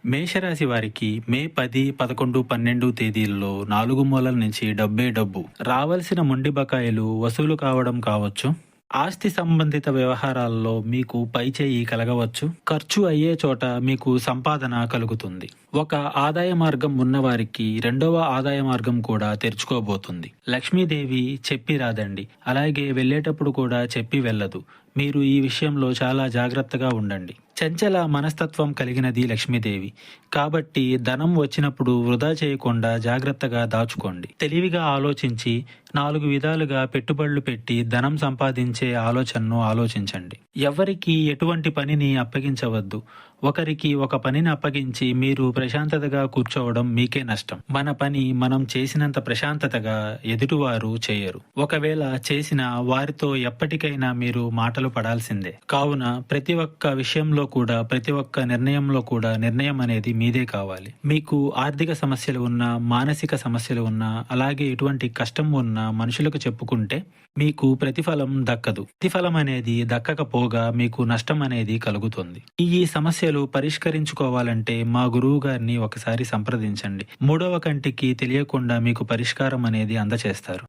మేషరాశి వారికి మే 10, 11, 12 తేదీల్లో 4 మూలల నుంచి డబ్బే డబ్బు. రావాల్సిన మొండి బకాయిలు వసూలు కావడం కావచ్చు. ఆస్తి సంబంధిత వ్యవహారాల్లో మీకు పైచేయి కలగవచ్చు. ఖర్చు అయ్యే చోట మీకు సంపాదన కలుగుతుంది. ఒక ఆదాయ మార్గం ఉన్నవారికి రెండవ ఆదాయ మార్గం కూడా తెరుచుకోబోతుంది. లక్ష్మీదేవి చెప్పి రాదండి, అలాగే వెళ్ళేటప్పుడు కూడా చెప్పి వెళ్ళదు. మీరు ఈ విషయంలో చాలా జాగ్రత్తగా ఉండండి. చంచల మనస్తత్వం కలిగినది లక్ష్మీదేవి, కాబట్టి ధనం వచ్చినప్పుడు వృధా చేయకుండా జాగ్రత్తగా దాచుకోండి. తెలివిగా ఆలోచించి 4 విధాలుగా పెట్టుబడులు పెట్టి ధనం సంపాదించే ఆలోచనను ఆలోచించండి. ఎవరికి ఎటువంటి పనిని అప్పగించవద్దు. ఒకరికి ఒక పనిని అప్పగించి మీరు ప్రశాంతతగా కూర్చోవడం మీకే నష్టం. మన పని మనం చేసినంత ప్రశాంతతగా ఎదుటివారు చేయరు. ఒకవేళ చేసిన వారితో ఎప్పటికైనా మీరు మాటలు పడాల్సిందే. కావున ప్రతి ఒక్క విషయంలో కూడా, ప్రతి ఒక్క నిర్ణయంలో కూడా నిర్ణయం అనేది మీదే కావాలి. మీకు ఆర్థిక సమస్యలు ఉన్నా, మానసిక సమస్యలు ఉన్నా, అలాగే ఎటువంటి కష్టం ఉన్నా మనుషులకు చెప్పుకుంటే మీకు ప్రతిఫలం దక్కదు. ప్రతిఫలం అనేది దక్కకపోగా మీకు నష్టం అనేది కలుగుతుంది. ఈ సమస్యలు పరిష్కరించుకోవాలంటే మా గురువు గారిని ఒకసారి సంప్రదించండి. మూడవ కంటికి తెలియకుండా మీకు పరిష్కారం అనేది అందచేస్తారు.